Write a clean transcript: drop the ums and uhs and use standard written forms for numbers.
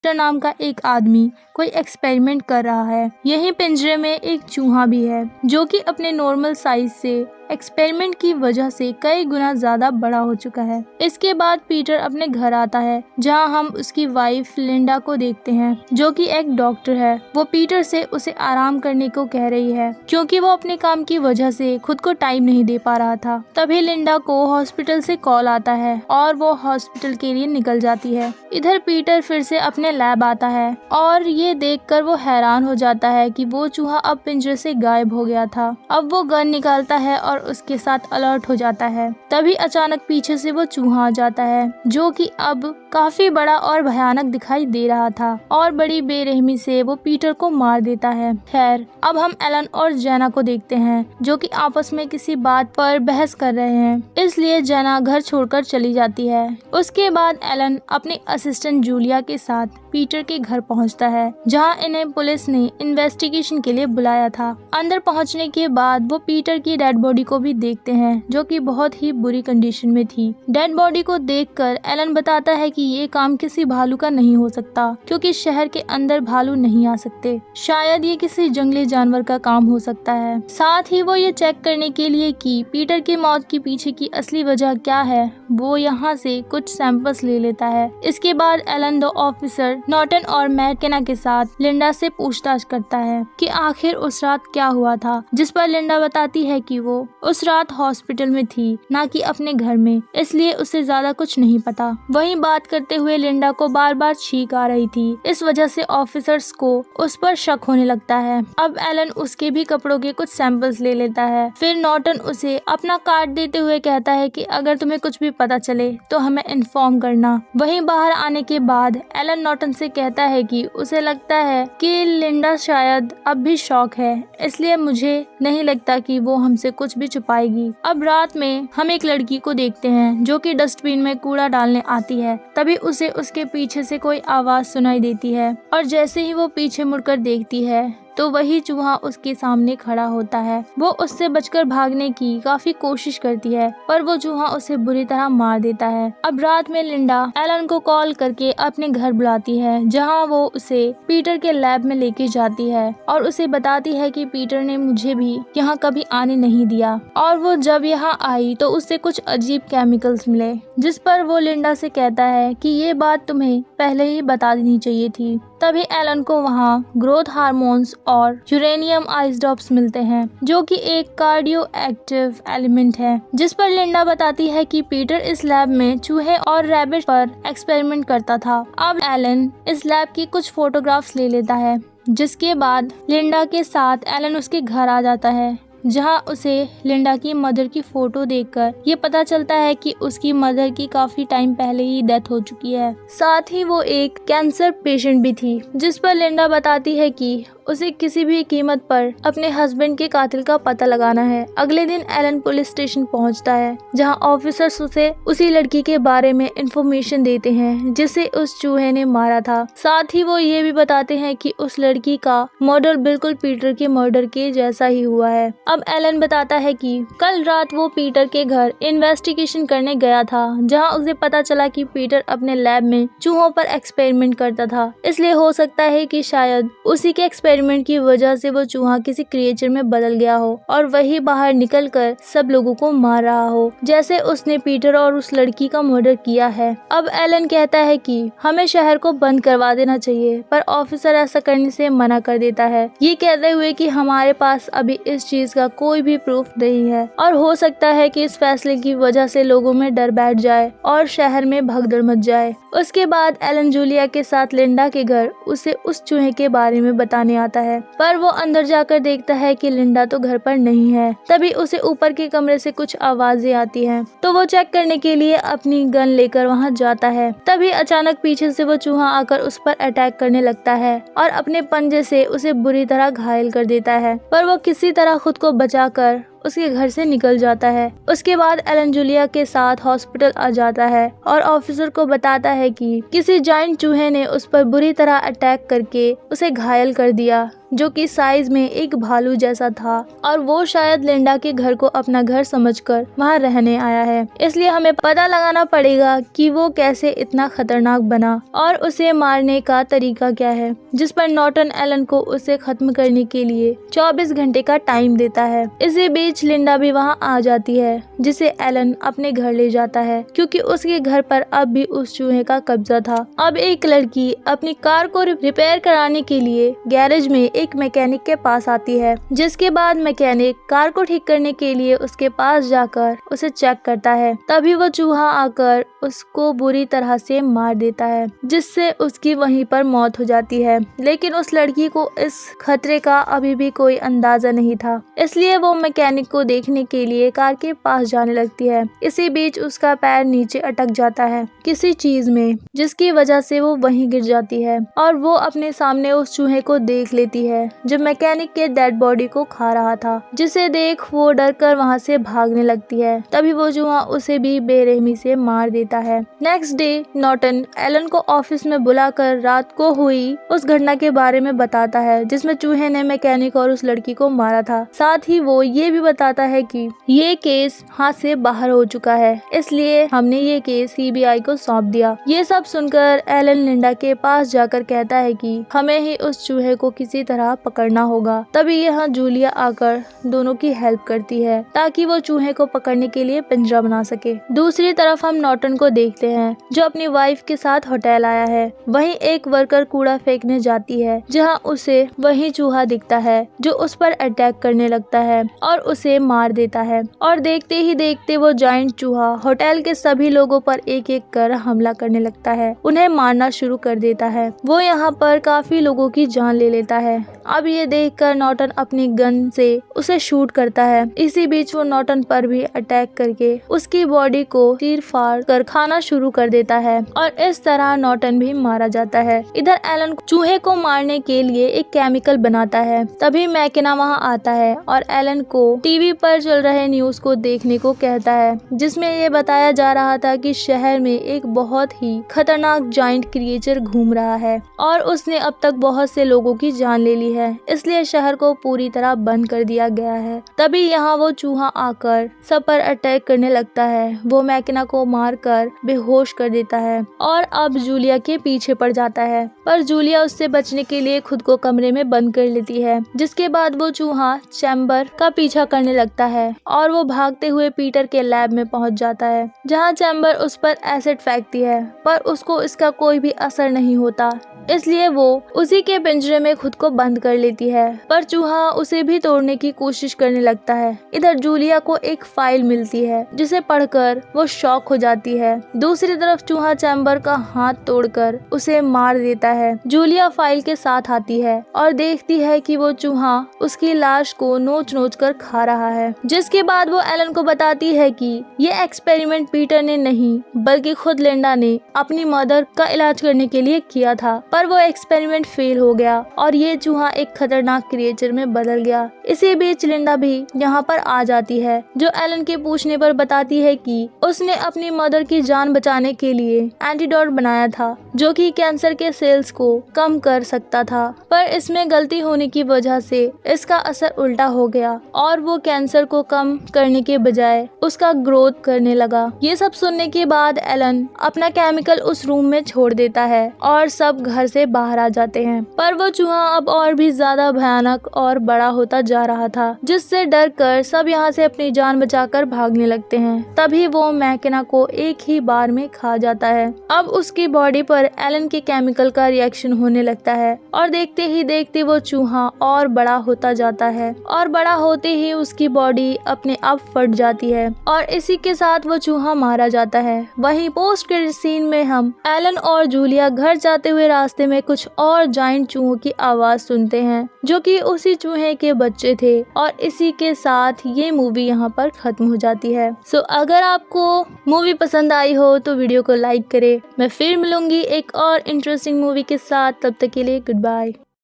नाम का एक आदमी कोई एक्सपेरिमेंट कर रहा है। यहीं पिंजरे में एक चूहा भी है जो कि अपने नॉर्मल साइज से एक्सपेरिमेंट की वजह से कई गुना ज्यादा बड़ा हो चुका है। इसके बाद पीटर अपने घर आता है जहां हम उसकी वाइफ लिंडा को देखते हैं जो कि एक डॉक्टर है। वो पीटर से उसे आराम करने को कह रही है क्योंकि वो अपने काम की वजह से खुद को टाइम नहीं दे पा रहा था। तभी लिंडा को हॉस्पिटल से कॉल आता है और वो हॉस्पिटल के लिए निकल जाती है। इधर पीटर फिर से अपने लैब आता है और ये देखकर वो हैरान हो जाता है कि वो चूहा अब पिंजरे से गायब हो गया था। अब वो गन निकालता है और उसके साथ अलर्ट हो जाता है। तभी अचानक पीछे से वो चूहा आ जाता है जो कि अब काफी बड़ा और भयानक दिखाई दे रहा था और बड़ी बेरहमी से वो पीटर को मार देता है। खैर, अब हम एलन और जेना को देखते हैं जो कि आपस में किसी बात पर बहस कर रहे हैं, इसलिए जेना घर छोड़कर चली जाती है। उसके बाद एलन अपनी असिस्टेंट जूलिया के साथ पीटर के घर पहुंचता है जहां इन्हें पुलिस ने इन्वेस्टिगेशन के लिए बुलाया था। अंदर पहुंचने के बाद वो पीटर की डेड बॉडी को भी देखते हैं जो कि बहुत ही बुरी कंडीशन में थी। डेड बॉडी को देखकर एलन बताता है कि ये काम किसी भालू का नहीं हो सकता क्योंकि शहर के अंदर भालू नहीं आ सकते। शायद ये किसी जंगली जानवर का काम हो सकता है। साथ ही वो ये चेक करने के लिए कि पीटर की मौत के पीछे की असली वजह क्या है, वो यहाँ से कुछ सैंपल्स ले लेता है। इसके बाद एलन दो ऑफिसर नॉर्टन और मैकेना के साथ लिंडा से पूछताछ करता है कि आखिर उस रात क्या हुआ था, जिस पर लिंडा बताती है कि वो उस रात हॉस्पिटल में थी, ना कि अपने घर में, इसलिए उसे ज्यादा कुछ नहीं पता। वहीं बात करते हुए लिंडा को बार बार छींक आ रही थी, इस वजह से ऑफिसर्स को उस पर शक होने लगता है। अब एलन उसके भी कपड़ों के कुछ सैंपल्स ले लेता है। फिर नॉर्टन उसे अपना कार्ड देते हुए कहता है कि अगर तुम्हें कुछ भी पता चले तो हमें इन्फॉर्म करना। वहीं बाहर आने के बाद एलन नॉर्टन से कहता है कि उसे लगता है कि लिंडा शायद अब भी शॉक है, इसलिए मुझे नहीं लगता कि वो हमसे कुछ भी छुपाएगी। अब रात में हम एक लड़की को देखते हैं जो कि डस्टबिन में कूड़ा डालने आती है। तभी उसे उसके पीछे से कोई आवाज सुनाई देती है और जैसे ही वो पीछे मुड़कर देखती है तो वही चूहा उसके सामने खड़ा होता है। वो उससे बचकर भागने की काफी कोशिश करती है पर वो चूहा उसे बुरी तरह मार देता है। अब रात में लिंडा एलन को कॉल करके अपने घर बुलाती है जहां वो उसे पीटर के लैब में लेके जाती है और उसे बताती है कि पीटर ने मुझे भी यहाँ कभी आने नहीं दिया और वो जब यहाँ आई तो उससे कुछ अजीब केमिकल्स मिले, जिस पर वो लिंडा से कहता है कि ये बात तुम्हें पहले ही बता देनी चाहिए थी। तभी एलन को वहाँ ग्रोथ हार्मोन्स और यूरेनियम आइसोटोप्स मिलते हैं जो कि एक कार्डियो एक्टिव एलिमेंट है, जिस पर लिंडा बताती है कि पीटर इस लैब में चूहे और रैबिट पर एक्सपेरिमेंट करता था। अब एलन इस लैब की कुछ फोटोग्राफ्स ले लेता है, जिसके बाद लिंडा के साथ एलन उसके घर आ जाता है जहां उसे लिंडा की मदर की फोटो देखकर ये पता चलता है कि उसकी मदर की काफी टाइम पहले ही डेथ हो चुकी है। साथ ही वो एक कैंसर पेशेंट भी थी, जिस पर लिंडा बताती है कि उसे किसी भी कीमत पर अपने हस्बैंड के कातिल का पता लगाना है। अगले दिन एलन पुलिस स्टेशन पहुंचता है जहां ऑफिसर्स उसे उसी लड़की के बारे में इंफॉर्मेशन देते हैं जिसे उस चूहे ने मारा था। साथ ही वो ये भी बताते हैं कि उस लड़की का मर्डर बिल्कुल पीटर के मर्डर के जैसा ही हुआ है। अब एलन बताता है कि कल रात वो पीटर के घर इन्वेस्टिगेशन करने गया था जहां उसे पता चला कि पीटर अपने लैब में चूहों पर एक्सपेरिमेंट करता था, इसलिए हो सकता है कि शायद उसी के एक्सपेरिमेंट की वजह से वो चूहा किसी क्रिएचर में बदल गया हो और वही बाहर निकलकर सब लोगों को मार रहा हो, जैसे उसने पीटर और उस लड़की का मर्डर किया है। अब एलन कहता है कि हमें शहर को बंद करवा देना चाहिए, पर ऑफिसर ऐसा करने से मना कर देता है, ये कहते हुए कि हमारे पास अभी इस चीज का कोई भी प्रूफ नहीं है और हो सकता है कि इस फैसले की वजह से लोगों में डर बैठ जाए और शहर में भगदड़ मच जाए। उसके बाद एलन जूलिया के साथ लिंडा के घर उसे उस चूहे के बारे में बताने आता है, पर वो अंदर जाकर देखता है कि लिंडा तो घर पर नहीं है। तभी उसे ऊपर के कमरे से कुछ आवाजें आती हैं, तो वो चेक करने के लिए अपनी गन लेकर वहां जाता है। तभी अचानक पीछे से वो चूहा आकर उस पर अटैक करने लगता है और अपने पंजे से उसे बुरी तरह घायल कर देता है, पर वो किसी तरह खुद को बचाकर उसके घर से निकल जाता है। उसके बाद एलन जूलिया के साथ हॉस्पिटल आ जाता है और ऑफिसर को बताता है कि किसी जायंट चूहे ने उस पर बुरी तरह अटैक करके उसे घायल कर दिया। जो कि साइज में एक भालू जैसा था और वो शायद लिंडा के घर को अपना घर समझकर वहाँ रहने आया है। इसलिए हमें पता लगाना पड़ेगा कि वो कैसे इतना खतरनाक बना और उसे मारने का तरीका क्या है, जिस पर नॉर्टन एलन को उसे खत्म करने के लिए 24 घंटे का टाइम देता है। इसी बीच लिंडा भी वहाँ आ जाती है, जिसे एलन अपने घर ले जाता है क्योंकि उसके घर पर अब भी उस चूहे का कब्जा था। अब एक लड़की अपनी कार को रिपेयर कराने के लिए गैरेज में एक मैकेनिक के पास आती है, जिसके बाद मैकेनिक कार को ठीक करने के लिए उसके पास जाकर उसे चेक करता है। तभी वो चूहा आकर उसको बुरी तरह से मार देता है, जिससे उसकी वहीं पर मौत हो जाती है। लेकिन उस लड़की को इस खतरे का अभी भी कोई अंदाजा नहीं था, इसलिए वो मैकेनिक को देखने के लिए कार के पास जाने लगती है। इसी बीच उसका पैर नीचे अटक जाता है किसी चीज में, जिसकी वजह से वो वहीं गिर जाती है और वो अपने सामने उस चूहे को देख लेती है जो मैकेनिक के डेड बॉडी को खा रहा था, जिसे देख वो डर कर वहाँ से भागने लगती है। तभी वो चूहा उसे भी बेरहमी से मार देता है। नेक्स्ट डे नॉर्टन एलन को ऑफिस में बुलाकर रात को हुई उस घटना के बारे में बताता है, जिसमें चूहे ने मैकेनिक और उस लड़की को मारा था। साथ ही वो ये भी बताता है कि ये केस हाथ से बाहर हो चुका है, इसलिए हमने ये केस सीबीआई को सौंप दिया। ये सब सुनकर एलन लिंडा के पास जाकर कहता है कि हमें ही उस चूहे को किसी तरह पकड़ना होगा। तभी यहाँ जूलिया आकर दोनों की हेल्प करती है ताकि वो चूहे को पकड़ने के लिए पिंजरा बना सके। दूसरी तरफ हम नॉर्टन को देखते हैं जो अपनी वाइफ के साथ होटल आया है। वहीं एक वर्कर कूड़ा फेंकने जाती है, जहाँ उसे वही चूहा दिखता है जो उस पर अटैक करने लगता है और उसे मार देता है। और देखते ही देखते वो जायंट चूहा होटल के सभी लोगों पर एक एक कर हमला करने लगता है, उन्हें मारना शुरू कर देता है। वो यहाँ पर काफी लोगों की जान ले लेता है। अब ये देखकर नॉर्टन अपनी गन से उसे शूट करता है। इसी बीच वो नॉर्टन पर भी अटैक करके उसकी बॉडी को चीर फाड़ कर खाना शुरू कर देता है और इस तरह नॉर्टन भी मारा जाता है। इधर एलन चूहे को मारने के लिए एक केमिकल बनाता है। तभी मैकेना वहाँ आता है और एलन को टीवी पर चल रहे न्यूज को देखने को कहता है, जिसमें ये बताया जा रहा था कि शहर में एक बहुत ही खतरनाक जायंट क्रिएचर घूम रहा है और उसने अब तक बहुत से लोगों की जान ले ली है, इसलिए शहर को पूरी तरह बंद कर दिया गया है। तभी यहाँ वो चूहा आकर सब पर अटैक करने लगता है। वो मैकेना को मारकर बेहोश कर देता है और अब जूलिया के पीछे पड़ जाता है, पर जूलिया उससे बचने के लिए खुद को कमरे में बंद कर लेती है। जिसके बाद वो चूहा चैम्बर का पीछा करने लगता है और वो भागते हुए पीटर के लैब में पहुंच जाता है, जहां चैम्बर उस पर एसिड फेंकती है, पर उसको इसका कोई भी असर नहीं होता, इसलिए वो उसी के पिंजरे में खुद को बंद कर लेती है। पर चूहा उसे भी तोड़ने की कोशिश करने लगता है। इधर जूलिया को एक फाइल मिलती है, जिसे पढ़कर वो शॉक हो जाती है। दूसरी तरफ चूहा चैम्बर का हाथ तोड़कर उसे मार देता है। जूलिया फाइल के साथ आती है और देखती है कि वो चूहा उसकी लाश को नोच नोच कर खा रहा है। जिसके बाद वो एलन को बताती है कि ये एक्सपेरिमेंट पीटर ने नहीं बल्कि खुद लिंडा ने अपनी मदर का इलाज करने के लिए किया था, पर वो एक्सपेरिमेंट फेल हो गया और ये चूहा एक खतरनाक क्रिएचर में बदल गया। इसी बीच लिंडा भी यहाँ पर आ जाती है, जो एलन के पूछने पर बताती है कि उसने अपनी मदर की जान बचाने के लिए एंटीडोट बनाया था, जो कि कैंसर के सेल्स को कम कर सकता था, पर इसमें गलती होने की वजह से इसका असर उल्टा हो गया और वो कैंसर को कम करने के बजाय उसका ग्रोथ करने लगा। ये सब सुनने के बाद एलन अपना केमिकल उस रूम में छोड़ देता है और सब घर से बाहर आ जाते हैं। पर वो चूहा अब और भी ज्यादा भयानक और बड़ा होता जा रहा था, जिससे डर कर सब यहाँ से अपनी जान बचाकर भागने लगते हैं। तभी वो मैकेना को एक ही बार में खा जाता है। अब उसकी बॉडी पर एलन के केमिकल का रिएक्शन होने लगता है और देखते ही देखते वो चूहा और बड़ा होता जाता है और बड़ा होते ही उसकी बॉडी अपने आप फट जाती है और इसी के साथ वो चूहा मारा जाता है। वहीं पोस्ट क्रेडिट सीन में हम एलन और जूलिया घर जाते हुए रास्ते में कुछ और जायंट चूहों की आवाज सुनते हैं, जो कि उसी चूहे के बच्चे थे। और इसी के साथ ये मूवी यहाँ पर खत्म हो जाती है। सो अगर आपको मूवी पसंद आई हो तो वीडियो को लाइक करें। मैं फिर मिलूंगी एक और इंटरेस्टिंग मूवी के साथ, तब तक के लिए गुड बाय।